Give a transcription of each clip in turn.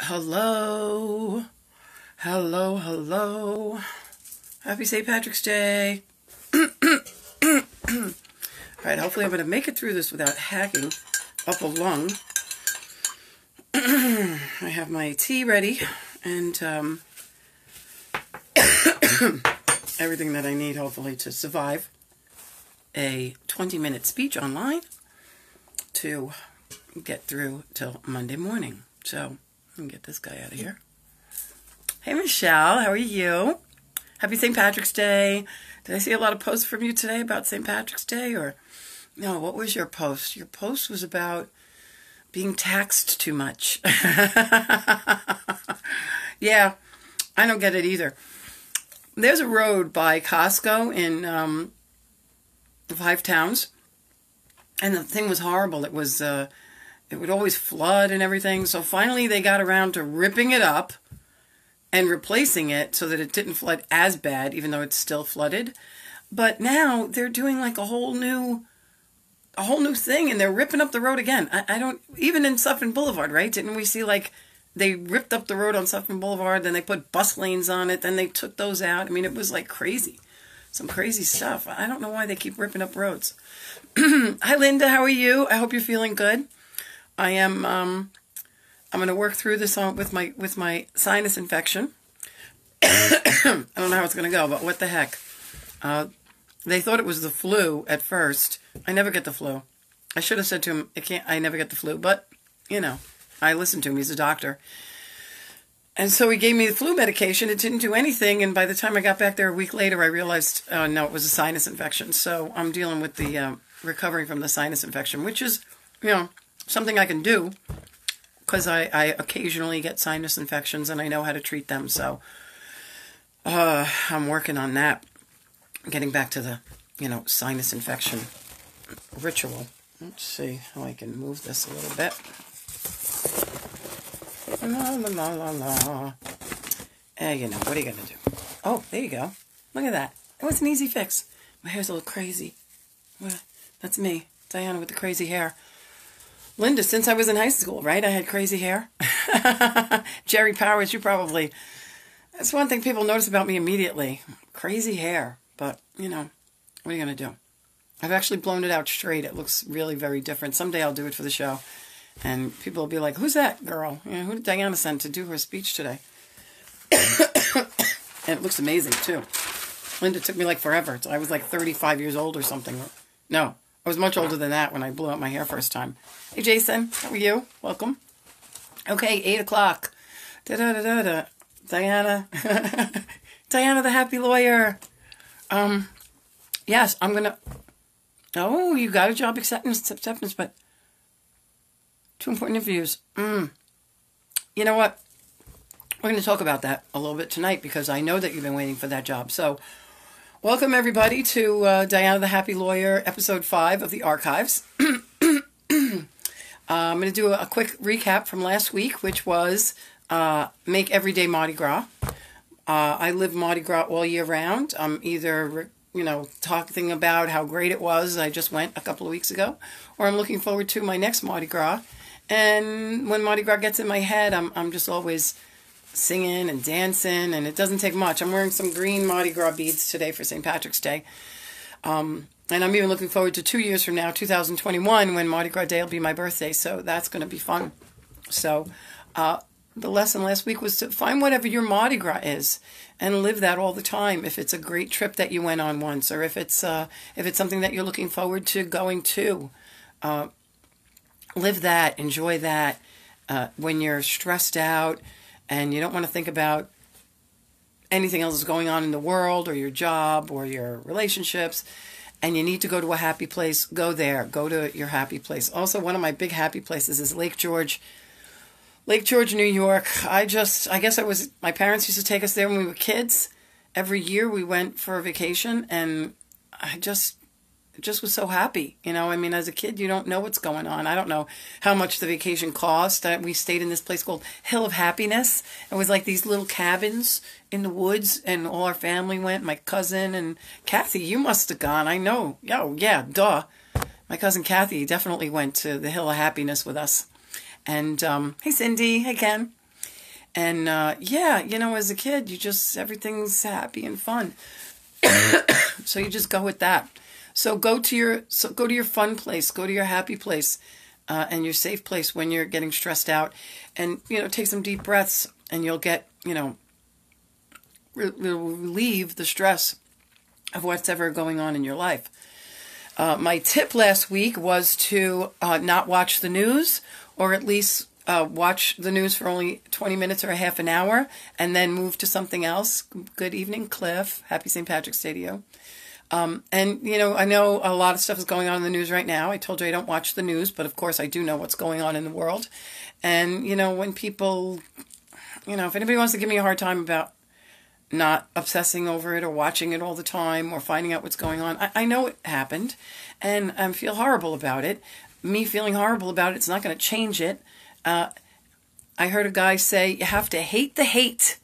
Hello. Hello, hello. Happy St. Patrick's Day. Alright, hopefully I'm going to make it through this without hacking up a lung. I have my tea ready and everything that I need, hopefully, to survive a 20-minute speech online to get through till Monday morning. So, let me get this guy out of here. Hey, Michelle, how are you? Happy St. Patrick's Day. Did I see a lot of posts from you today about St. Patrick's Day? Or, no, what was your post? Your post was about being taxed too much. Yeah, I don't get it either. There's a road by Costco in the 5 towns, and the thing was horrible. It was, it would always flood and everything. So finally they got around to ripping it up and replacing it so that it didn't flood as bad, even though it's still flooded. But now they're doing like a whole new thing, and they're ripping up the road again. I don't, even in Suffern Boulevard, right? Didn't we see like they ripped up the road on Suffern Boulevard, then they put bus lanes on it, then they took those out. I mean, it was like crazy. Some crazy stuff. I don't know why they keep ripping up roads. Hi, Linda. How are you? I hope you're feeling good. I am, I'm going to work through this with my sinus infection. I don't know how it's going to go, but what the heck. They thought it was the flu at first. I never get the flu. I should have said to him, I never get the flu, but, you know, I listened to him. He's a doctor. And so he gave me the flu medication. It didn't do anything, and by the time I got back there a week later, I realized, no, it was a sinus infection. So I'm dealing with the recovering from the sinus infection, which is, you know, something I can do because I occasionally get sinus infections and I know how to treat them. So I'm working on that, getting back to the, you know, sinus infection ritual. Let's see how I can move this a little bit. La, la, la, la, la. You know, what are you going to do? Oh, there you go. Look at that. It was an easy fix. My hair's a little crazy. Well, that's me, Diana with the crazy hair. Linda, since I was in high school, right? I had crazy hair. Jerry Powers, you probably... That's one thing people notice about me immediately. Crazy hair. But, you know, what are you going to do? I've actually blown it out straight. It looks really very different. Someday I'll do it for the show. And people will be like, who's that girl? You know, who did Diana send to do her speech today? And it looks amazing, too. Linda took me like forever. I was like 35 years old or something. No, I was much older than that when I blew out my hair first time. Hey, Jason, how are you? Welcome. Okay, 8 o'clock. Da-da-da-da-da. Diana. Diana, the happy lawyer. Yes, I'm going to... Oh, you got a job acceptance, but... 2 important interviews. You know what? We're going to talk about that a little bit tonight because I know that you've been waiting for that job. So, welcome everybody to Diana the Happy Lawyer, episode 5 of the archives. I'm going to do a quick recap from last week, which was make everyday Mardi Gras. I live Mardi Gras all year round. I'm either, you know, talking about how great it was. I just went a couple of weeks ago, or I'm looking forward to my next Mardi Gras. And when Mardi Gras gets in my head, I'm just always singing and dancing, and it doesn't take much. I'm wearing some green Mardi Gras beads today for St. Patrick's Day. And I'm even looking forward to 2 years from now, 2021, when Mardi Gras Day will be my birthday, so that's going to be fun. So the lesson last week was to find whatever your Mardi Gras is and live that all the time. If it's a great trip that you went on once, or if it's something that you're looking forward to going to, live that, enjoy that. When you're stressed out and you don't want to think about anything else that's going on in the world or your job or your relationships, and you need to go to a happy place, go there. Go to your happy place. Also, one of my big happy places is Lake George, New York. My parents used to take us there when we were kids. Every year we went for a vacation, and I just was so happy. You know, I mean, as a kid, you don't know what's going on. I don't know how much the vacation cost. We stayed in this place called Hill of Happiness. It was like these little cabins in the woods, and all our family went. My cousin and Kathy, you must have gone. I know. Oh, yeah, duh. My cousin Kathy definitely went to the Hill of Happiness with us. And, hey, Cindy. Hey, Ken. And yeah, you know, as a kid, everything's happy and fun. So you just go with that. So go to your fun place, go to your happy place, and your safe place when you're getting stressed out, and take some deep breaths, and you'll get relieve the stress of what's ever going on in your life. My tip last week was to not watch the news, or at least watch the news for only 20 minutes or a half an hour, and then move to something else. Good evening, Cliff. Happy St. Patrick's Day to you. And, I know a lot of stuff is going on in the news right now. I told you I don't watch the news, but of course I do know what's going on in the world. And, when people, if anybody wants to give me a hard time about not obsessing over it or watching it all the time or finding out what's going on, I know it happened, and I feel horrible about it. Me feeling horrible about it's not going to change it. I heard a guy say, you have to hate the hate.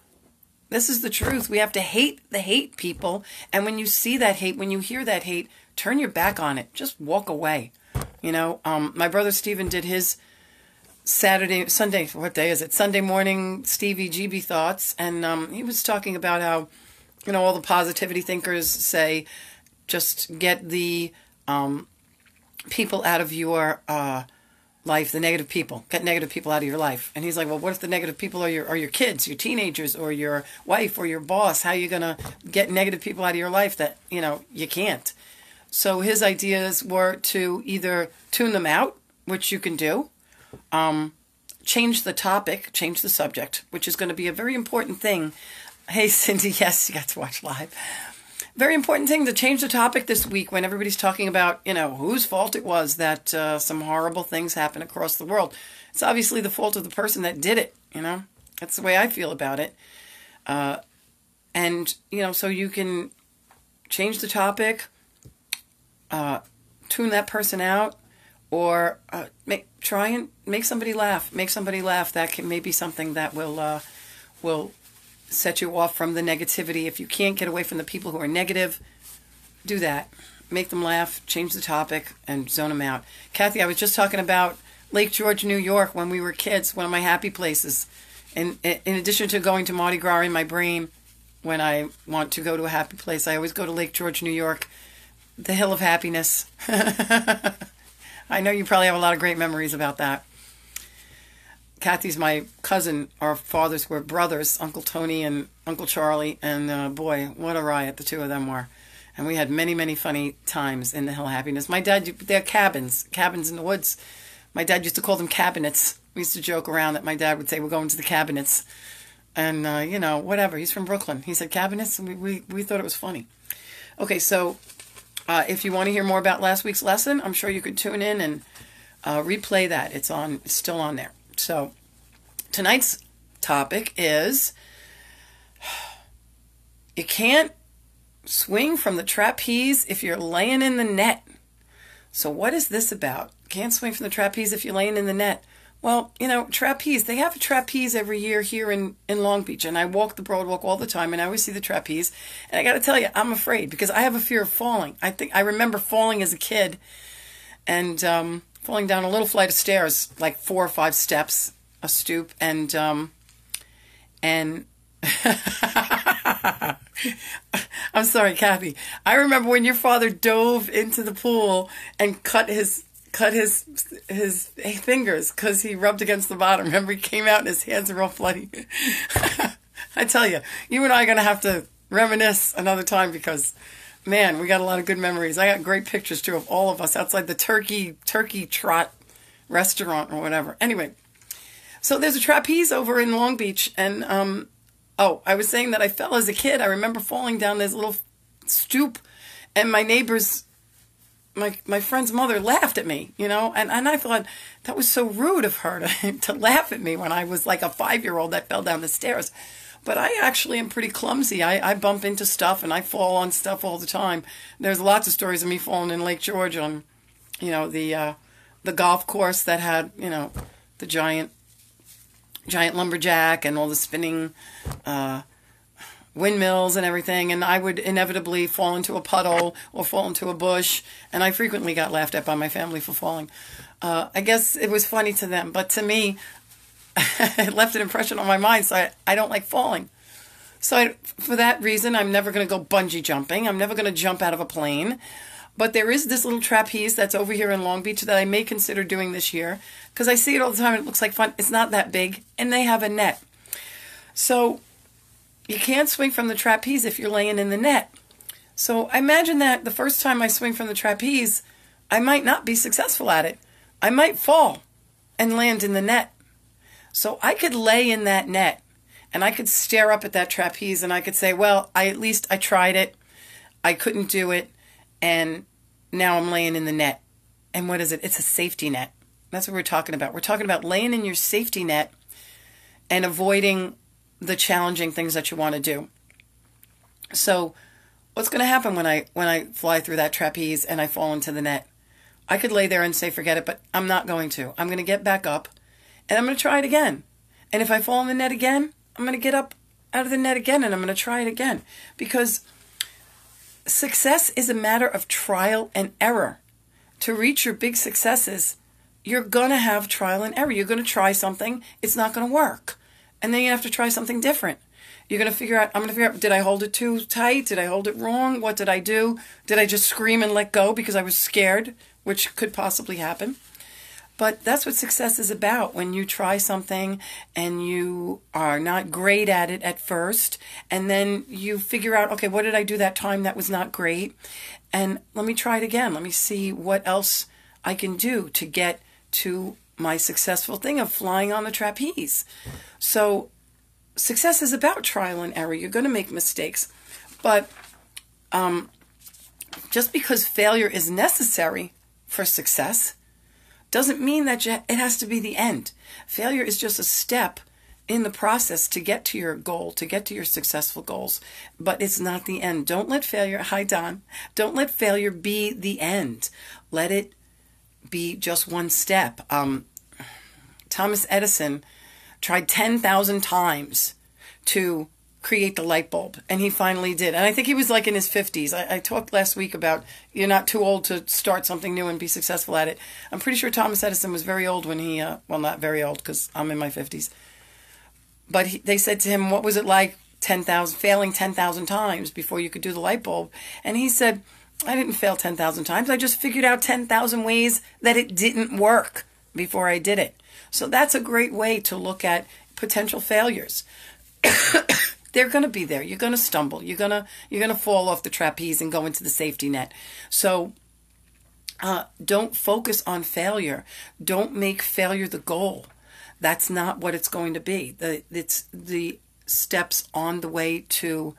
This is the truth. We have to hate the hate, people. And when you see that hate, when you hear that hate, turn your back on it. Just walk away. My brother Stephen did his Sunday, what day is it? Sunday morning Stevie GB thoughts. And he was talking about how, all the positivity thinkers say, just get the people out of your life, the negative people. Get negative people out of your life. And he's like, well, what if the negative people are your kids, your teenagers, or your wife, or your boss? How are you going to get negative people out of your life that, you can't? So his ideas were to either tune them out, which you can do, change the topic, change the subject, which is going to be a very important thing. Hey, Cindy, yes, you got to watch live. Very important thing to change the topic this week when everybody's talking about, whose fault it was that some horrible things happen across the world. It's obviously the fault of the person that did it, That's the way I feel about it. And, so you can change the topic, tune that person out, or try and make somebody laugh. Make somebody laugh. That can maybe something that will set you off from the negativity. If you can't get away from the people who are negative, do that. Make them laugh, change the topic, and zone them out. Kathy, I was just talking about Lake George, New York, when we were kids, one of my happy places. And in addition to going to Mardi Gras in my brain, when I want to go to a happy place, I always go to Lake George, New York, the Hill of Happiness. I know you probably have a lot of great memories about that. Kathy's my cousin. Our fathers were brothers, Uncle Tony and Uncle Charlie, and boy, what a riot the two of them were. And we had many, many funny times in the Hill of Happiness. My dad, they're cabins in the woods. My dad used to call them cabinets. We used to joke around that my dad would say, we're going to the cabinets. And, whatever. He's from Brooklyn. He said cabinets, and we thought it was funny. Okay, so if you want to hear more about last week's lesson, I'm sure you could tune in and replay that. It's still on there. So tonight's topic is, you can't swing from the trapeze if you're laying in the net. So what is this about? Can't swing from the trapeze if you're laying in the net. Well, trapeze, they have a trapeze every year here in Long Beach, and I walk the Broadwalk all the time, and I always see the trapeze, and I got to tell you, I'm afraid, because I have a fear of falling. I remember falling as a kid, and falling down a little flight of stairs, like 4 or 5 steps, a stoop, and I'm sorry, Kathy. I remember when your father dove into the pool and cut his fingers because he rubbed against the bottom. Remember, he came out and his hands were all bloody. I tell you, you and I are going to have to reminisce another time because, man, we got a lot of good memories. I got great pictures, too, of all of us outside the Turkey Trot restaurant or whatever. Anyway, so there's a trapeze over in Long Beach, and, I was saying that I fell as a kid. I remember falling down this little stoop, and my neighbor's, my friend's mother laughed at me, and I thought that was so rude of her to laugh at me when I was like a 5-year-old that fell down the stairs. But I actually am pretty clumsy. I bump into stuff and I fall on stuff all the time. There's lots of stories of me falling in Lake George on, the golf course that had, the giant lumberjack and all the spinning windmills and everything, and I would inevitably fall into a puddle or fall into a bush, and I frequently got laughed at by my family for falling. I guess it was funny to them, but to me, it left an impression on my mind, so I don't like falling. So for that reason, I'm never going to go bungee jumping. I'm never going to jump out of a plane. But there is this little trapeze that's over here in Long Beach that I may consider doing this year, because I see it all the time and it looks like fun. It's not that big, and they have a net. So you can't swing from the trapeze if you're laying in the net. So I imagine that the first time I swing from the trapeze, I might not be successful at it. I might fall and land in the net. So I could lay in that net, and I could stare up at that trapeze, and I could say, well, at least I tried it. I couldn't do it, and now I'm laying in the net. And what is it? It's a safety net. That's what we're talking about. We're talking about laying in your safety net and avoiding the challenging things that you want to do. So what's going to happen when I fly through that trapeze and I fall into the net? I could lay there and say, forget it, but I'm not going to. I'm going to get back up, and I'm going to try it again. And if I fall in the net again, I'm going to get up out of the net again, and I'm going to try it again. Because success is a matter of trial and error. To reach your big successes, you're going to have trial and error. You're going to try something. It's not going to work. And then you have to try something different. You're going to figure out, I'm going to figure out, did I hold it too tight? Did I hold it wrong? What did I do? Did I just scream and let go because I was scared, which could possibly happen? But that's what success is about. When you try something and you are not great at it at first, and then you figure out, okay, what did I do that time that was not great? And let me try it again. Let me see what else I can do to get to my successful thing of flying on the trapeze. So success is about trial and error. You're going to make mistakes. But just because failure is necessary for success doesn't mean that it has to be the end. Failure is just a step in the process to get to your goal, to get to your successful goals. But it's not the end. Don't let failure, hi Don, don't let failure be the end. Let it be just one step. Thomas Edison tried 10,000 times to create the light bulb, and he finally did. And I think he was like in his 50s. I talked last week about you're not too old to start something new and be successful at it. I'm pretty sure Thomas Edison was very old when he, well, not very old because I'm in my 50s. But they said to him, what was it like failing 10,000 times before you could do the light bulb? And he said, I didn't fail 10,000 times. I just figured out 10,000 ways that it didn't work before I did it. So that's a great way to look at potential failures. They're going to be there. You're going to stumble. You're going to fall off the trapeze and go into the safety net. So don't focus on failure. Don't make failure the goal. That's not what it's going to be. It's the steps on the way to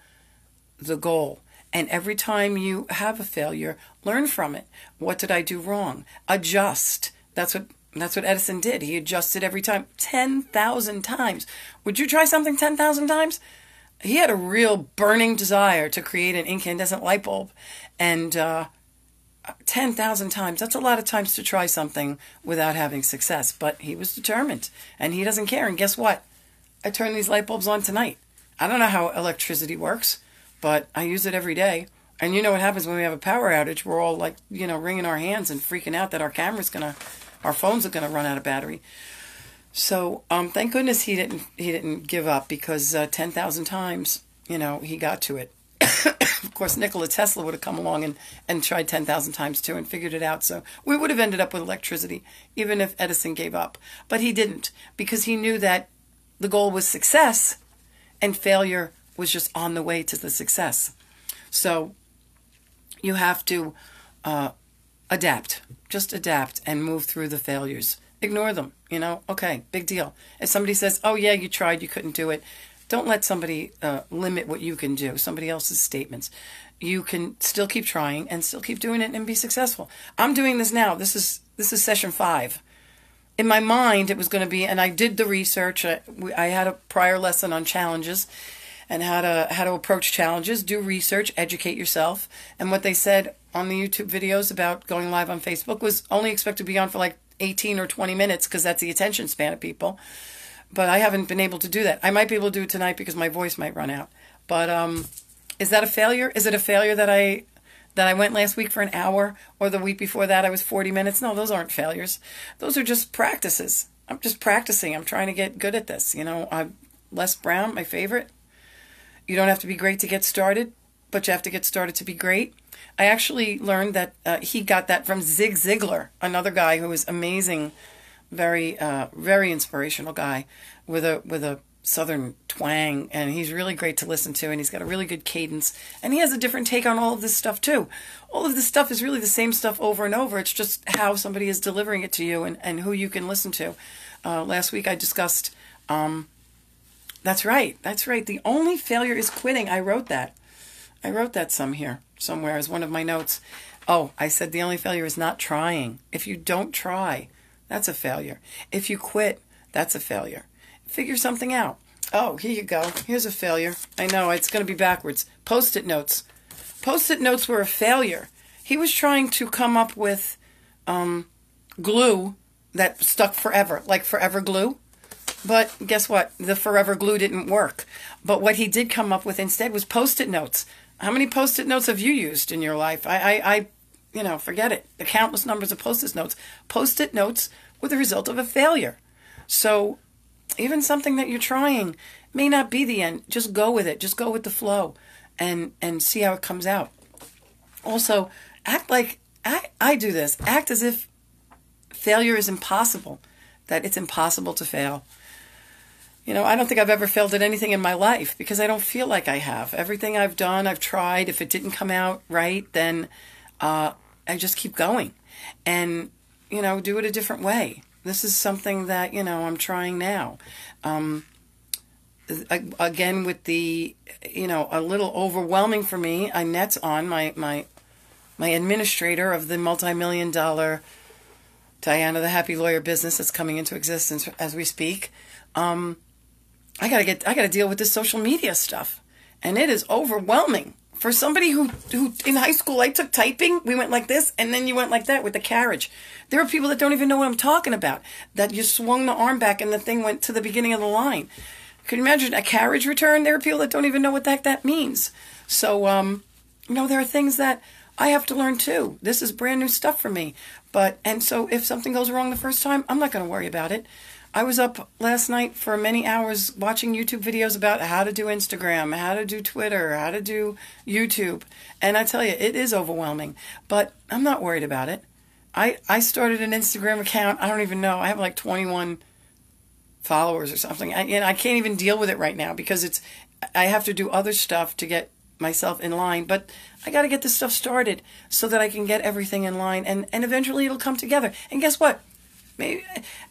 the goal. And every time you have a failure, learn from it. What did I do wrong? Adjust. That's what Edison did. He adjusted every time. 10,000 times. Would you try something 10,000 times? He had a real burning desire to create an incandescent light bulb. And 10,000 times, that's a lot of times to try something without having success. But he was determined, and he doesn't care. And guess what? I turn these light bulbs on tonight. I don't know how electricity works, but I use it every day. And you know what happens when we have a power outage? We're all like, wringing our hands and freaking out that our phones are gonna run out of battery. So thank goodness he didn't give up, because 10,000 times, he got to it. Of course, Nikola Tesla would have come along and tried 10,000 times too and figured it out. So we would have ended up with electricity, even if Edison gave up. But he didn't, because he knew that the goal was success and failure was just on the way to the success. So you have to adapt. Just adapt and move through the failures. Ignore them, okay, big deal. If somebody says, oh yeah, you tried, you couldn't do it, don't let somebody limit what you can do, somebody else's statements. You can still keep trying and still keep doing it and be successful. I'm doing this now. This is session 5. In my mind, it was going to be, and I did the research. I had a prior lesson on challenges and how to approach challenges. Do research, educate yourself. And what they said on the YouTube videos about going live on Facebook was only expect to be on for like 18 or 20 minutes, because that's the attention span of people. But I haven't been able to do that. I might be able to do it tonight because my voice might run out. But is that a failure? Is it a failure that I went last week for an hour, or the week before that I was 40 minutes? No, those aren't failures. Those are just practices. I'm just practicing. I'm trying to get good at this. You know, Les Brown, my favorite. You don't have to be great to get started, but you have to get started to be great. I actually learned that he got that from Zig Ziglar, another guy who is amazing, very inspirational guy with a southern twang, and he's really great to listen to, and he's got a really good cadence, and he has a different take on all of this stuff too. All of this stuff is really the same stuff over and over. It's just how somebody is delivering it to you and who you can listen to. Last week I discussed, that's right. The only failure is quitting. I wrote that somewhere as one of my notes. Oh, I said the only failure is not trying. If you don't try, that's a failure. If you quit, that's a failure. Figure something out. Oh, here you go. Here's a failure. I know, it's going to be backwards. Post-it notes. Post-it notes were a failure. He was trying to come up with glue that stuck forever, like forever glue. But guess what? The forever glue didn't work. But what he did come up with instead was Post-it notes. How many Post-it notes have you used in your life? I forget it. The countless numbers of Post-it notes. Post-it notes were the result of a failure. So even something that you're trying may not be the end. Just go with it. Just go with the flow and see how it comes out. Also, act like I do this. Act as if failure is impossible, that it's impossible to fail. You know, I don't think I've ever failed at anything in my life because I don't feel like I have. Everything I've done, I've tried. If it didn't come out right, then I just keep going and, do it a different way. This is something that, I'm trying now. Again, with the, a little overwhelming for me, Annette's on, my administrator of the multi-million-dollar Diana the Happy Lawyer business that's coming into existence as we speak. I gotta deal with this social media stuff, and it is overwhelming. For somebody who in high school, I took typing, we went like this, and then you went like that with the carriage. There are people that don't even know what I'm talking about, that you swung the arm back and the thing went to the beginning of the line. Can you imagine a carriage return? There are people that don't even know what the heck that means. So, there are things that I have to learn too. This is brand new stuff for me. And so if something goes wrong the first time, I'm not going to worry about it. I was up last night for many hours watching YouTube videos about how to do Instagram, how to do Twitter, how to do YouTube. And I tell you, it is overwhelming. But I'm not worried about it. I started an Instagram account. I don't even know. I have like 21 followers or something. I can't even deal with it right now because I have to do other stuff to get myself in line. But I got to get this stuff started so that I can get everything in line. And eventually it'll come together. And guess what? Maybe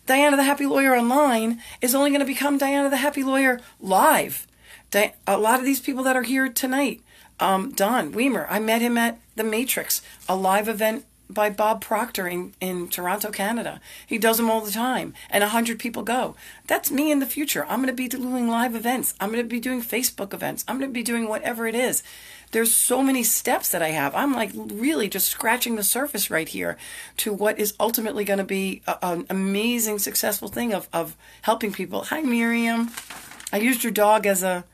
Diana the Happy Lawyer Online is only going to become Diana the Happy Lawyer Live. A lot of these people that are here tonight, Don Weimer, I met him at The Matrix, a live event by Bob Proctor in Toronto, Canada. He does them all the time, and 100 people go. That's me in the future. I'm going to be doing live events. I'm going to be doing Facebook events. I'm going to be doing whatever it is. There's so many steps that I have. I'm like really just scratching the surface right here to what is ultimately going to be an amazing, successful thing of helping people. Hi, Miriam. I used your dog as a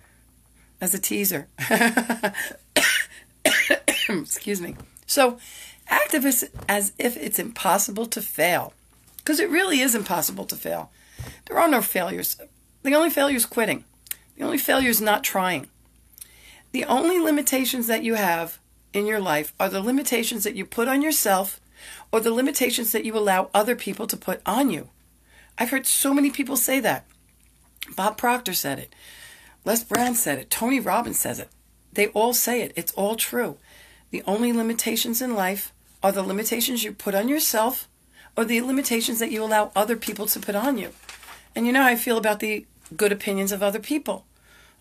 teaser. Excuse me. So, act as if it's impossible to fail, because it really is impossible to fail. There are no failures. The only failure is quitting. The only failure is not trying. The only limitations that you have in your life are the limitations that you put on yourself or the limitations that you allow other people to put on you. I've heard so many people say that. Bob Proctor said it. Les Brown said it. Tony Robbins says it. They all say it. It's all true. The only limitations in life are the limitations you put on yourself or the limitations that you allow other people to put on you. And you know how I feel about the good opinions of other people.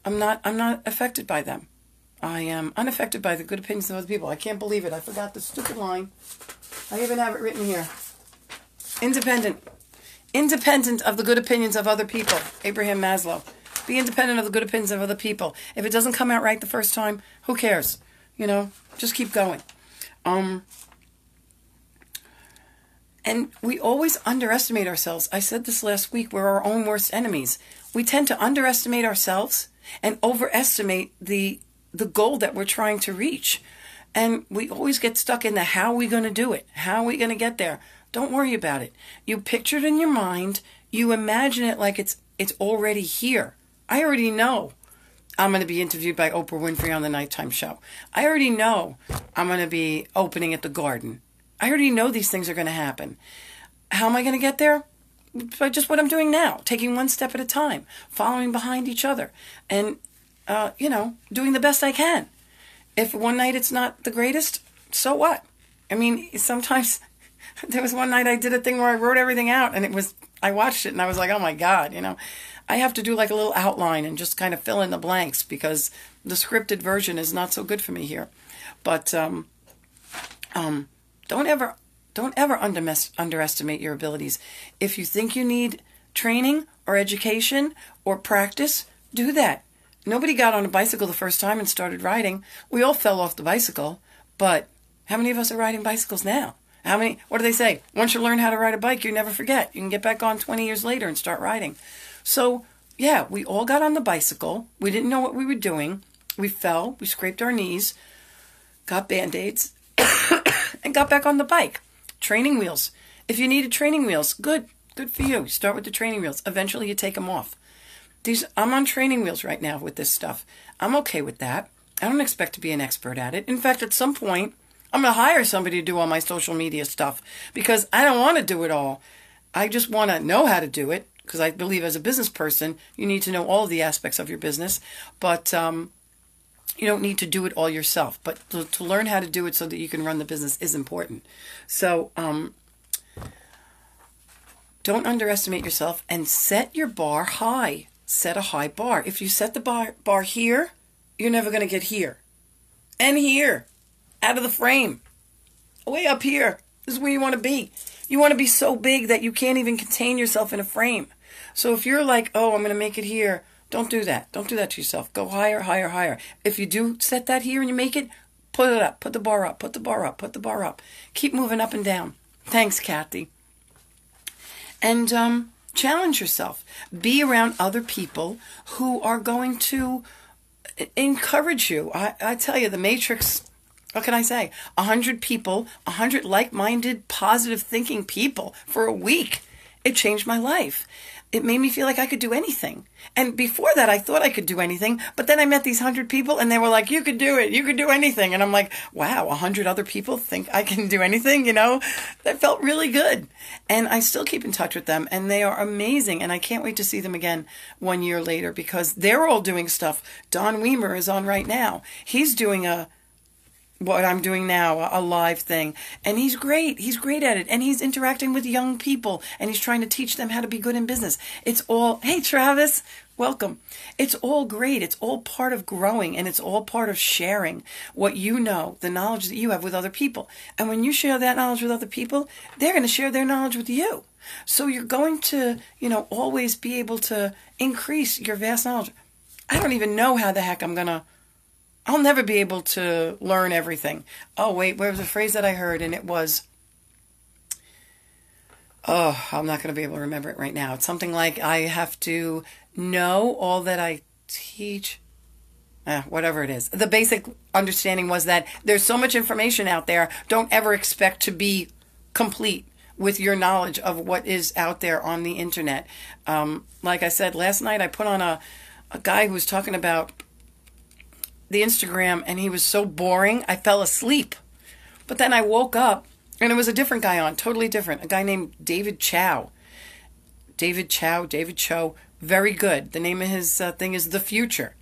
I'm not affected by them. I am unaffected by the good opinions of other people. I can't believe it. I forgot the stupid line. I even have it written here. Independent of the good opinions of other people. Abraham Maslow. Be independent of the good opinions of other people. If it doesn't come out right the first time, who cares? Just keep going. And we always underestimate ourselves. I said this last week. We're our own worst enemies. We tend to underestimate ourselves and overestimate the goal that we're trying to reach. And we always get stuck in the how are we going to do it? How are we going to get there? Don't worry about it. You picture it in your mind. you imagine it like it's already here. I already know I'm going to be interviewed by Oprah Winfrey on the nighttime show. I already know I'm going to be opening at the Garden. I already know these things are going to happen. How am I going to get there? By just what I'm doing now, taking one step at a time, following behind each other, and, doing the best I can. If one night it's not the greatest, so what? I mean, sometimes there was one night I did a thing where I wrote everything out, and I watched it and I was like, oh my God, I have to do like a little outline and just kind of fill in the blanks because the scripted version is not so good for me here. But don't ever underestimate your abilities. If you think you need training or education or practice, do that. Nobody got on a bicycle the first time and started riding. We all fell off the bicycle, but how many of us are riding bicycles now? What do they say? Once you learn how to ride a bike, you never forget. You can get back on 20 years later and start riding. So, yeah, we all got on the bicycle. We didn't know what we were doing. We fell. We scraped our knees, got Band-Aids, and got back on the bike. Training wheels. If you needed training wheels, good for you. Start with the training wheels. Eventually you take them off. I'm on training wheels right now with this stuff. I'm okay with that. I don't expect to be an expert at it. In fact, at some point, I'm going to hire somebody to do all my social media stuff because I don't want to do it all. I just want to know how to do it because I believe as a business person, you need to know all of the aspects of your business, but you don't need to do it all yourself. But to learn how to do it so that you can run the business is important. So don't underestimate yourself and set your bar high. Set a high bar. If you set the bar here, you're never going to get here. And here. Out of the frame. Way up here. This is where you want to be. You want to be so big that you can't even contain yourself in a frame. So if you're like, oh, I'm going to make it here, don't do that. Don't do that to yourself. Go higher, higher, higher. If you do set that here and you make it, put it up. Put the bar up. Put the bar up. Put the bar up. Keep moving up and down. Thanks, Kathy. And challenge yourself. Be around other people who are going to encourage you. I tell you, the Matrix, what can I say? 100 people, 100 like-minded, positive thinking people for a week. It changed my life. It made me feel like I could do anything. And before that, I thought I could do anything. But then I met these 100 people and they were like, you could do it. You could do anything. And I'm like, wow, 100 other people think I can do anything, That felt really good. And I still keep in touch with them. And they are amazing. And I can't wait to see them again 1 year later because they're all doing stuff. Don Weimer is on right now. He's doing what I'm doing now, a live thing. And he's great. He's great at it. And he's interacting with young people. And he's trying to teach them how to be good in business. It's all, hey, Travis, welcome. It's all great. It's all part of growing. And it's all part of sharing what you know, the knowledge that you have with other people. And when you share that knowledge with other people, they're going to share their knowledge with you. So you're going to, always be able to increase your vast knowledge. I don't even know how the heck I'll never be able to learn everything. Oh, wait, there was a phrase that I heard, and it was, I'm not going to be able to remember it right now. It's something like, I have to know all that I teach. Whatever it is. The basic understanding was that there's so much information out there, don't ever expect to be complete with your knowledge of what is out there on the internet. Like I said, last night I put on a guy who was talking about the Instagram, and he was so boring, I fell asleep. But then I woke up, and it was a different guy on, totally different. A guy named David Cho. David Cho, very good. The name of his thing is The Future.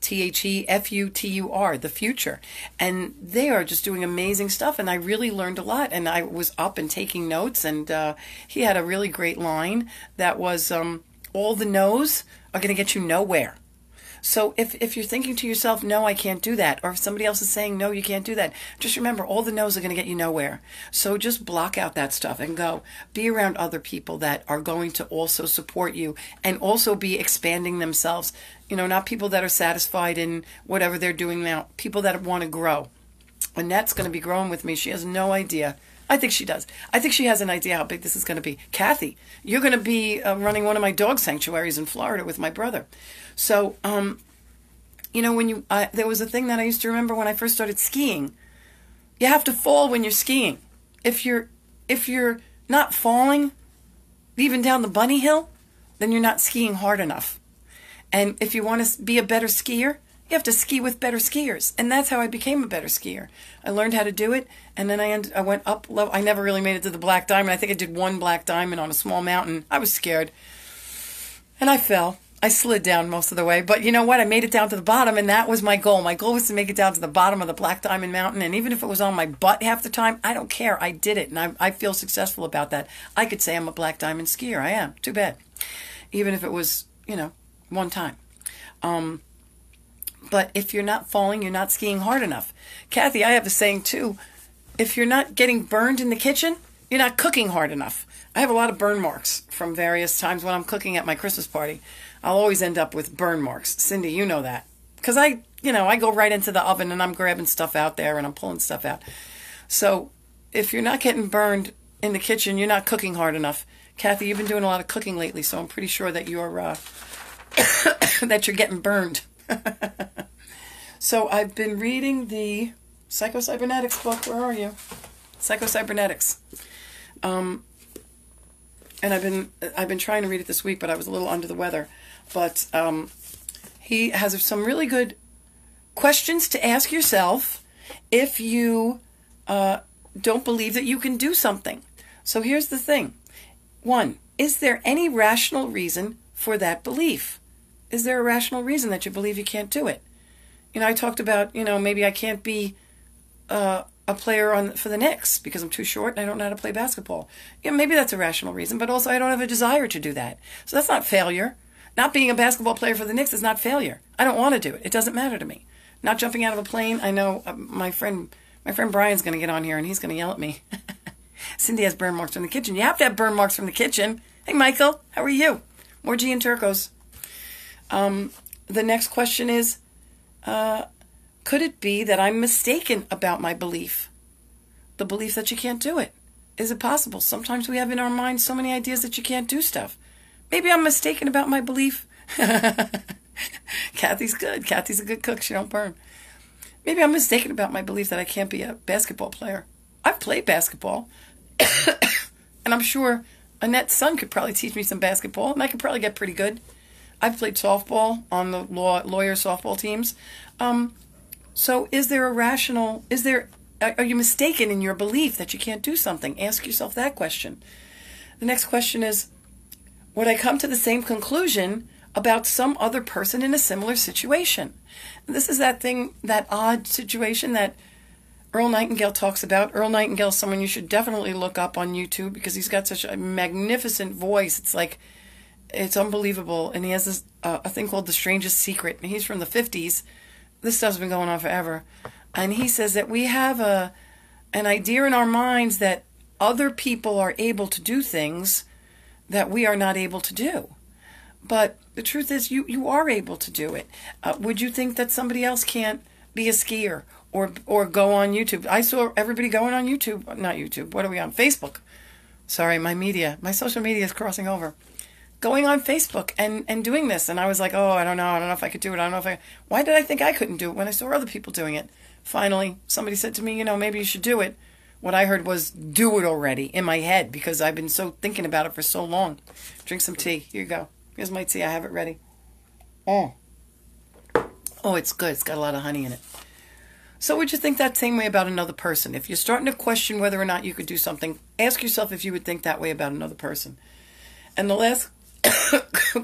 THEFUTUR, The Future. And they are just doing amazing stuff, and I really learned a lot, and I was up and taking notes, and he had a really great line that was, all the no's are going to get you nowhere. So if you're thinking to yourself, no, I can't do that, or if somebody else is saying, no, you can't do that, just remember, all the no's are going to get you nowhere. So just block out that stuff and go. Be around other people that are going to also support you and also be expanding themselves. Not people that are satisfied in whatever they're doing now, people that want to grow. Annette's going to be growing with me. She has no idea. I think she does. I think she has an idea how big this is going to be. Kathy, you're going to be running one of my dog sanctuaries in Florida with my brother. So, when there was a thing that I used to remember when I first started skiing. You have to fall when you're skiing. If you're not falling, even down the bunny hill, then you're not skiing hard enough. And if you want to be a better skier, you have to ski with better skiers. And that's how I became a better skier. I learned how to do it, and then I went up level. I never really made it to the Black Diamond. I think I did one Black Diamond on a small mountain. I was scared. And I fell. I slid down most of the way. But you know what? I made it down to the bottom, and that was my goal. My goal was to make it down to the bottom of the Black Diamond Mountain. And even if it was on my butt half the time, I don't care. I did it, and I feel successful about that. I could say I'm a Black Diamond skier. I am. Too bad. Even if it was, one time. But if you're not falling, you're not skiing hard enough. Kathy, I have a saying too. If you're not getting burned in the kitchen, you're not cooking hard enough. I have a lot of burn marks from various times when I'm cooking at my Christmas party. I'll always end up with burn marks. Cindy, you know that. Because I go right into the oven and I'm grabbing stuff out there and I'm pulling stuff out. So if you're not getting burned in the kitchen, you're not cooking hard enough. Kathy, you've been doing a lot of cooking lately, so I'm pretty sure that you're that you're getting burned. So I've been reading the Psycho-Cybernetics book. Where are you? Psycho-Cybernetics. And I've been trying to read it this week, but I was a little under the weather. But he has some really good questions to ask yourself if you don't believe that you can do something. So here's the thing. 1, is there any rational reason for that belief? Is there a rational reason that you believe you can't do it? I talked about, maybe I can't be a player for the Knicks because I'm too short and I don't know how to play basketball. Maybe that's a rational reason, but also I don't have a desire to do that. So that's not failure. Not being a basketball player for the Knicks is not failure. I don't want to do it. It doesn't matter to me. Not jumping out of a plane. I know my friend Brian's going to get on here and he's going to yell at me. Cindy has burn marks from the kitchen. You have to have burn marks from the kitchen. Hey, Michael, how are you? More G and Turcos. The next question is, could it be that I'm mistaken about my belief? The belief that you can't do it. Is it possible? Sometimes we have in our minds so many ideas that you can't do stuff. Maybe I'm mistaken about my belief. Kathy's good. Kathy's a good cook. She don't burn. Maybe I'm mistaken about my belief that I can't be a basketball player. I've played basketball. And I'm sure Annette's son could probably teach me some basketball, and I could probably get pretty good. I've played softball on the lawyer softball teams. So are you mistaken in your belief that you can't do something? Ask yourself that question. The next question is, would I come to the same conclusion about some other person in a similar situation? And this is that odd situation that Earl Nightingale talks about. Earl Nightingale is someone you should definitely look up on YouTube because he's got such a magnificent voice. It's unbelievable. And he has this a thing called The Strangest Secret. And he's from the 50s. This stuff's been going on forever. And he says that we have an idea in our minds that other people are able to do things that we are not able to do. But the truth is you are able to do it. Would you think that somebody else can't be a skier or go on YouTube? I saw everybody going on YouTube. Not YouTube. What are we on? Facebook. Sorry, my social media is crossing over. Going on Facebook and doing this. And I was like, I don't know if I could do it. Why did I think I couldn't do it when I saw other people doing it? Finally, somebody said to me, maybe you should do it. What I heard was, do it already, in my head, because I've been thinking about it for so long. Drink some tea. Here you go. Here's my tea. I have it ready. Oh, it's good. It's got a lot of honey in it. So would you think that same way about another person? If you're starting to question whether or not you could do something, ask yourself if you would think that way about another person. And the last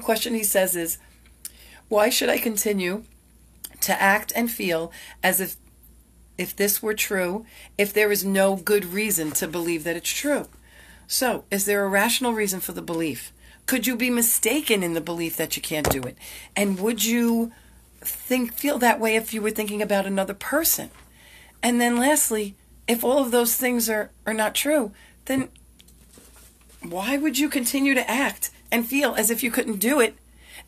question he says is, why should I continue to act and feel as if this were true, if there is no good reason to believe that it's true? So, is there a rational reason for the belief? Could you be mistaken in the belief that you can't do it? And would you feel that way if you were thinking about another person? And then lastly, if all of those things are not true, then why would you continue to act and feel as if you couldn't do it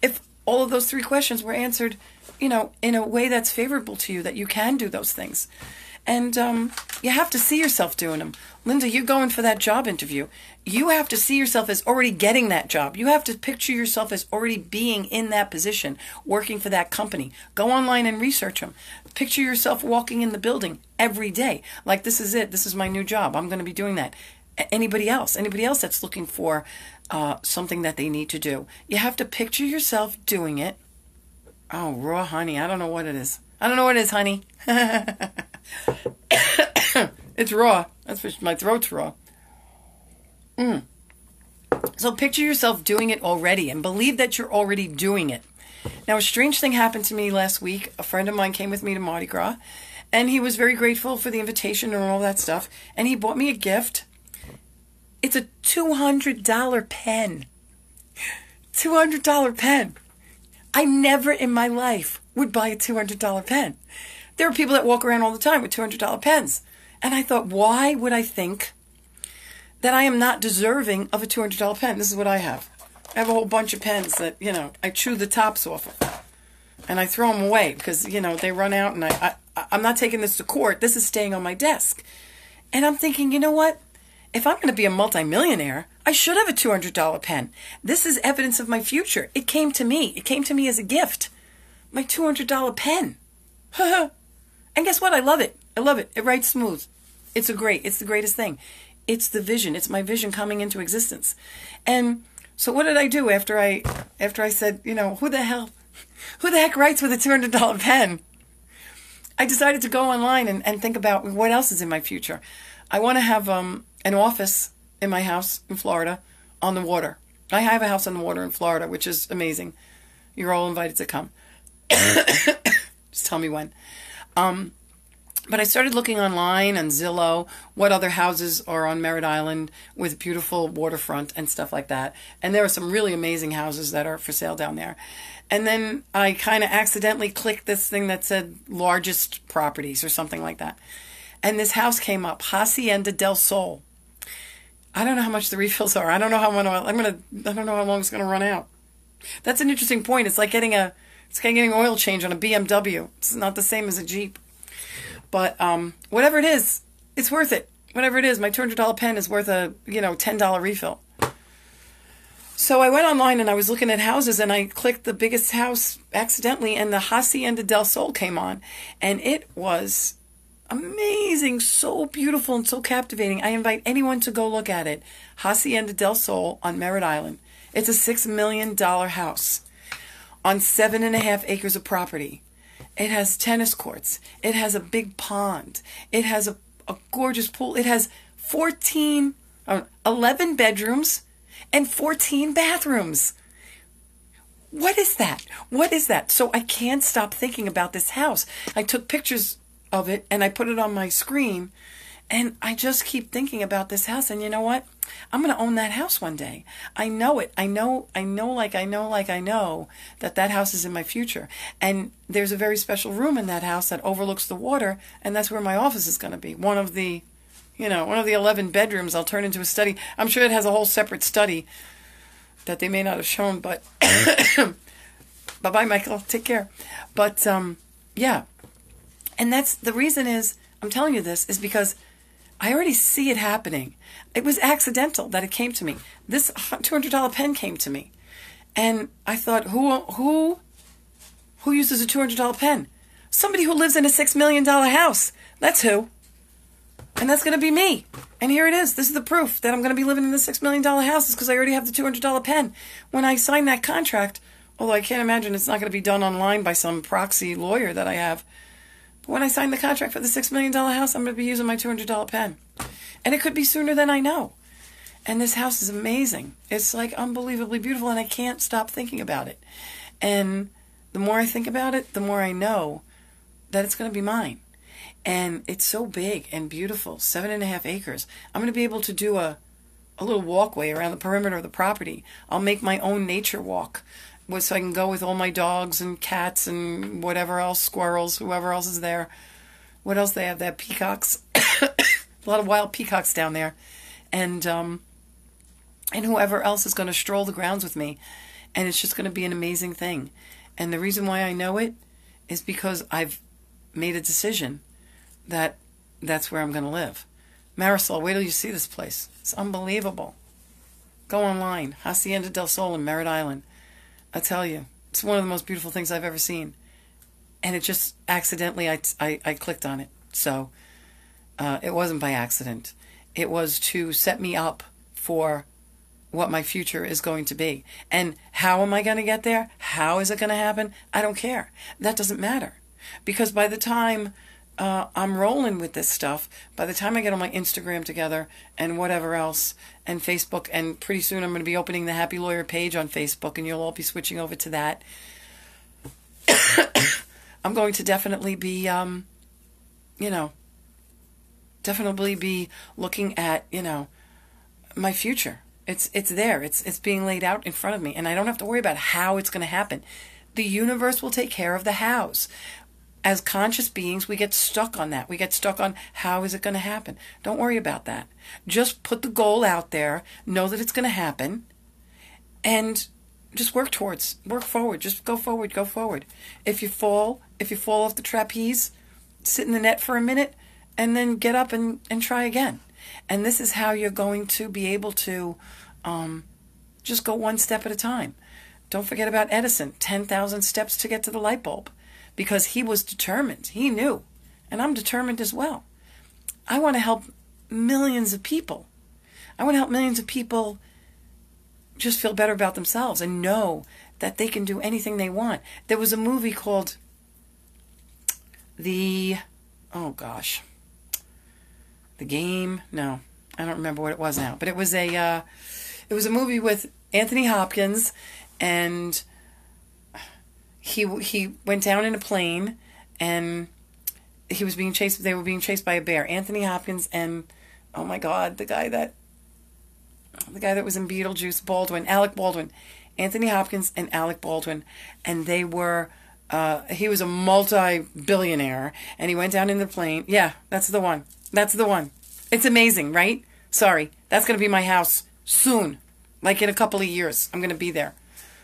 if all of those 3 questions were answered, in a way that's favorable to you, that you can do those things? And you have to see yourself doing them. Linda, you're going for that job interview. You have to see yourself as already getting that job. You have to picture yourself as already being in that position, working for that company. Go online and research them. Picture yourself walking in the building every day. Like, this is it. This is my new job. I'm going to be doing that. Anybody else that's looking for something that they need to do. You have to picture yourself doing it. Oh, raw honey. I don't know what it is. I don't know what it is, honey. It's raw. That's for my throat's raw. So picture yourself doing it already and believe that you're already doing it. Now, a strange thing happened to me last week. A friend of mine came with me to Mardi Gras, and he was very grateful for the invitation and all that stuff, and he bought me a gift. It's a $200 pen. $200 pen. I never in my life would buy a $200 pen. There are people that walk around all the time with $200 pens. And I thought, why would I think that I am not deserving of a $200 pen? This is what I have. I have a whole bunch of pens that, I chew the tops off of. And I throw them away because, they run out, and I'm not taking this to court. This is staying on my desk. And I'm thinking, you know what? If I'm going to be a multimillionaire, I should have a $200 pen. This is evidence of my future. It came to me. It came to me as a gift. My $200 pen. And guess what? I love it. I love it. It writes smooth. It's the greatest thing. It's the vision. It's my vision coming into existence. And so what did I do after I said, who the heck writes with a $200 pen? I decided to go online and think about what else is in my future. I want to have an office in my house in Florida on the water. I have a house on the water in Florida, which is amazing. You're all invited to come. Just tell me when. But I started looking online on Zillow, what other houses are on Merritt Island with beautiful waterfront and stuff like that. And there are some really amazing houses that are for sale down there. And then I kind of accidentally clicked this thing that said largest properties or something like that. And this house came up, Hacienda del Sol. I don't know how much the refills are. I don't know how long it's going to run out. That's an interesting point. It's like getting getting oil change on a BMW. It's not the same as a Jeep. But whatever it is, it's worth it. Whatever it is, my $200 pen is worth a $10 refill. So I went online and I was looking at houses, and I clicked the biggest house accidentally, and the Hacienda del Sol came on, and it was amazing, so beautiful and so captivating. I invite anyone to go look at it. Hacienda del Sol on Merritt Island. It's a $6 million house on 7.5 acres of property. It has tennis courts. It has a big pond. It has a gorgeous pool. It has 11 bedrooms and 14 bathrooms. What is that? What is that? So I can't stop thinking about this house. I took pictures of it and I put it on my screen, and I just keep thinking about this house. And you know what? I'm going to own that house one day. I know it. I know that house is in my future. And there's a very special room in that house that overlooks the water, and that's where my office is going to be. One of the 11 bedrooms I'll turn into a study. I'm sure it has a whole separate study that they may not have shown, but bye-bye, Michael. Take care. But, yeah. And that's the reason I'm telling you this is because I already see it happening. It was accidental that it came to me. This $200 pen came to me. And I thought, who uses a $200 pen? Somebody who lives in a $6 million house. That's who. And that's going to be me. And here it is. This is the proof that I'm going to be living in the $6 million house, is because I already have the $200 pen. When I sign that contract, although I can't imagine it's not going to be done online by some proxy lawyer that I have, when I sign the contract for the $6 million house, I'm going to be using my $200 pen. And it could be sooner than I know. And this house is amazing. It's like unbelievably beautiful, and I can't stop thinking about it. And the more I think about it, the more I know that it's going to be mine. And it's so big and beautiful, 7.5 acres. I'm going to be able to do a little walkway around the perimeter of the property. I'll make my own nature walk, so I can go with all my dogs and cats and whatever else, squirrels, whoever else is there. What else they have? They have peacocks. A lot of wild peacocks down there. And whoever else is going to stroll the grounds with me. And it's just going to be an amazing thing. And the reason why I know it is because I've made a decision that that's where I'm going to live. Marisol, wait till you see this place. It's unbelievable. Go online. Hacienda del Sol in Merritt Island. I tell you, it's one of the most beautiful things I've ever seen. And it just accidentally, I clicked on it. So it wasn't by accident. It was to set me up for what my future is going to be. And how am I going to get there? How is it going to happen? I don't care. That doesn't matter. Because by the time I'm rolling with this stuff, by the time I get on my Instagram together and whatever else, and Facebook, and pretty soon I'm going to be opening the Happy Lawyer page on Facebook, and you'll all be switching over to that. I'm going to definitely be, definitely be looking at, my future. It's there. It's being laid out in front of me, and I don't have to worry about how it's going to happen. The universe will take care of the hows. As conscious beings, we get stuck on that. We get stuck on how is it going to happen. Don't worry about that. Just put the goal out there, know that it's going to happen, and just work forward. Just go forward. If you fall off the trapeze, sit in the net for a minute, and then get up and try again. And this is how you're going to be able to just go one step at a time. Don't forget about Edison, 10,000 steps to get to the light bulb, because he was determined. He knew. And I'm determined as well. I want to help millions of people. I want to help millions of people just feel better about themselves and know that they can do anything they want. There was a movie called The Game. No, I don't remember what it was now. But it was a movie with Anthony Hopkins, and he went down in a plane, and he was being chased. They were being chased by a bear. Anthony Hopkins and, oh my God, the guy that was in Beetlejuice, Alec Baldwin. Anthony Hopkins and Alec Baldwin, and they were. He was a multi-billionaire, and he went down in the plane. Yeah, that's the one. It's amazing, right? Sorry, that's going to be my house soon, like in a couple of years. I'm going to be there.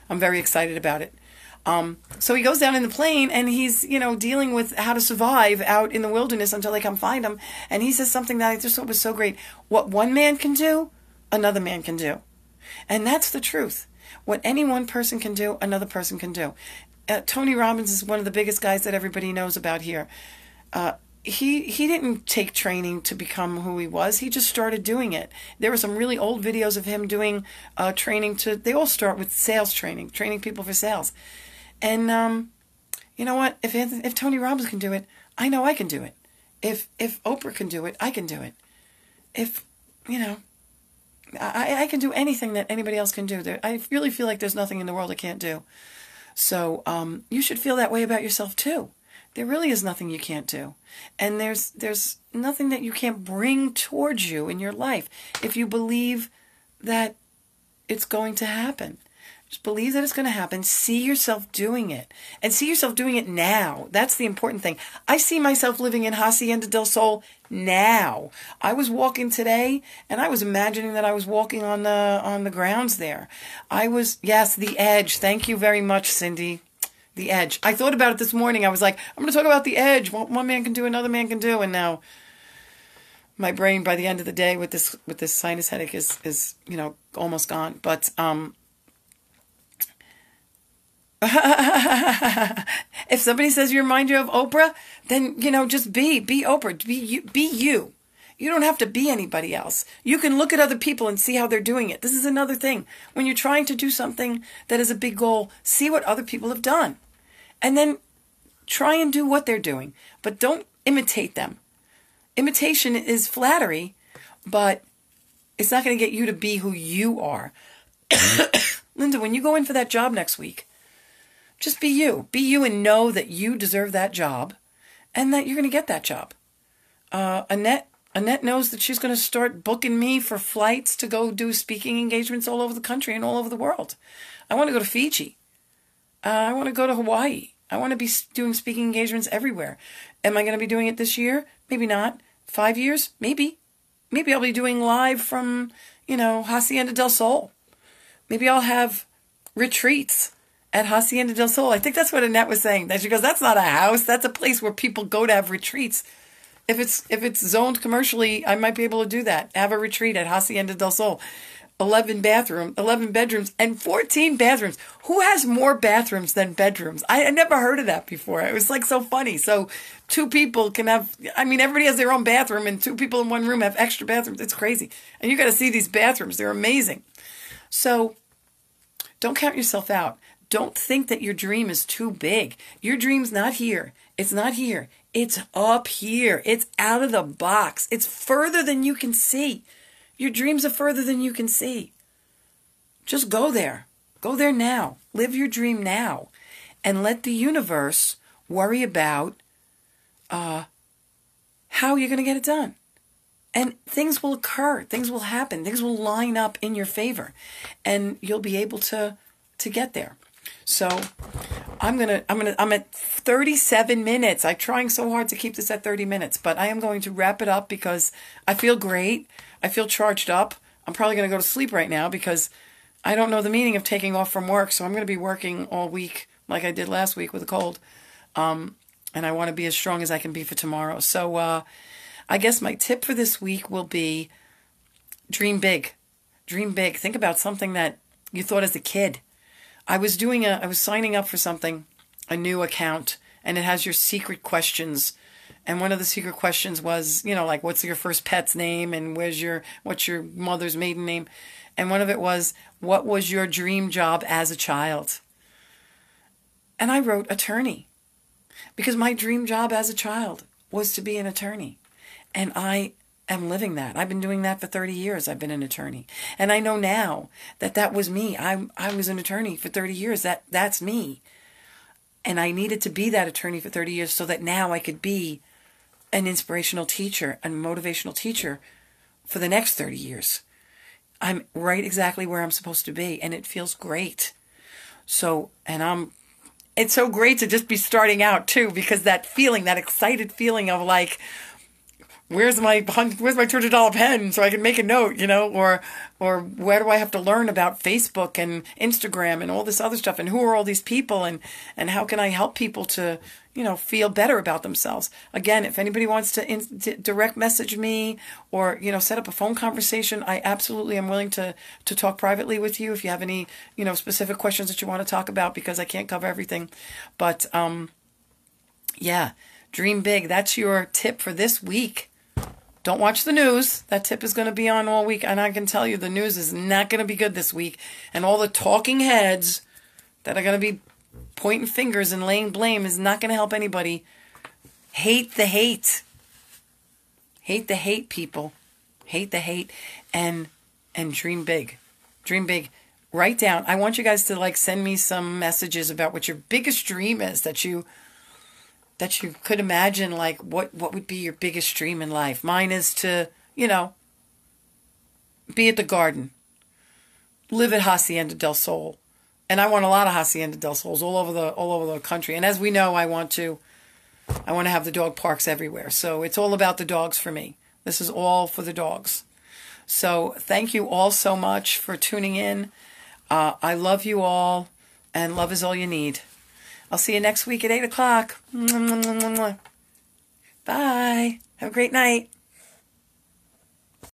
I'm very excited about it. So he goes down in the plane, and he's, dealing with how to survive out in the wilderness until they come find him. And he says something that I just thought was so great. What one man can do, another man can do. And that's the truth. What any one person can do, another person can do. Tony Robbins is one of the biggest guys that everybody knows about here. He didn't take training to become who he was. He just started doing it. There were some really old videos of him doing training they all start with sales training people for sales. And you know what? If Tony Robbins can do it, I know I can do it. If Oprah can do it, I can do it. I can do anything that anybody else can do. I really feel like there's nothing in the world I can't do. So you should feel that way about yourself too. There really is nothing you can't do. And there's nothing that you can't bring towards you in your life if you believe that it's going to happen. Just believe that it's going to happen. See yourself doing it. And see yourself doing it now. That's the important thing. I see myself living in Hacienda del Sol now. I was walking today, and I was imagining that I was walking on the grounds there. Yes, the edge. Thank you very much, Cindy. The edge. I thought about it this morning. I was like, I'm going to talk about the edge. What one man can do, another man can do. And now my brain, by the end of the day with this sinus headache is almost gone. But if somebody says you remind you of Oprah, then just be Oprah. Be you. You don't have to be anybody else. You can look at other people and see how they're doing it. This is another thing. When you're trying to do something that is a big goal, see what other people have done. And then try and do what they're doing. But don't imitate them. Imitation is flattery, but it's not going to get you to be who you are. Linda, when you go in for that job next week, just be you. Be you and know that you deserve that job and that you're going to get that job. Annette knows that she's going to start booking me for flights to go do speaking engagements all over the country and all over the world. I want to go to Fiji. I want to go to Hawaii. I want to be doing speaking engagements everywhere. Am I going to be doing it this year? Maybe not. 5 years? Maybe. Maybe I'll be doing live from, Hacienda del Sol. Maybe I'll have retreats at Hacienda del Sol. I think that's what Annette was saying. She goes, that's not a house. That's a place where people go to have retreats. If it's zoned commercially, I might be able to do that. Have a retreat at Hacienda del Sol. 11 bedrooms, and 14 bathrooms. Who has more bathrooms than bedrooms? I never heard of that before. It was like so funny. So two people can have, everybody has their own bathroom, and two people in one room have extra bathrooms. It's crazy. And you got to see these bathrooms. They're amazing. So don't count yourself out. Don't think that your dream is too big. Your dream's not here. It's not here. It's up here. It's out of the box. It's further than you can see. Your dreams are further than you can see. Just go there. Go there now. Live your dream now. And let the universe worry about how you're going to get it done. And things will occur. Things will happen. Things will line up in your favor. And you'll be able to get there. So I'm at 37 minutes. I'm trying so hard to keep this at 30 minutes, but I am going to wrap it up because I feel great. I feel charged up. I'm probably going to go to sleep right now because I don't know the meaning of taking off from work. So I'm going to be working all week like I did last week with a cold. And I want to be as strong as I can be for tomorrow. So I guess my tip for this week will be dream big. Dream big. Think about something that you thought as a kid. I was signing up for something, a new account, and it has your secret questions. And one of the secret questions was, like, what's your first pet's name and what's your mother's maiden name? And one of it was, what was your dream job as a child? And I wrote attorney because my dream job as a child was to be an attorney. And I am living that. I've been doing that for 30 years. I've been an attorney. And I know now that was me. I was an attorney for 30 years. That's me. And I needed to be that attorney for 30 years so that now I could be an inspirational teacher, a motivational teacher for the next 30 years. I'm right exactly where I'm supposed to be, and it feels great. So, it's so great to just be starting out too, because that excited feeling of like, where's my $200 pen so I can make a note, or where do I have to learn about Facebook and Instagram and all this other stuff, and who are all these people, and how can I help people to, feel better about themselves? Again, if anybody wants to direct message me or, set up a phone conversation, I absolutely am willing to talk privately with you if you have any, specific questions that you want to talk about, because I can't cover everything. But, yeah, dream big. That's your tip for this week. Don't watch the news. That tip is going to be on all week. And I can tell you the news is not going to be good this week. And all the talking heads that are going to be pointing fingers and laying blame is not going to help anybody. Hate the hate. Hate the hate, people. Hate the hate. And dream big. Dream big. Write down. I want you guys to send me some messages about what your biggest dream is that you could imagine, what would be your biggest dream in life. Mine is to, be at the garden, live at Hacienda del Sol. And I want a lot of Hacienda del Sols all over the country. And as we know, I want to have the dog parks everywhere. So it's all about the dogs for me. This is all for the dogs. So thank you all so much for tuning in. I love you all, and love is all you need. I'll see you next week at 8 o'clock. Bye. Have a great night.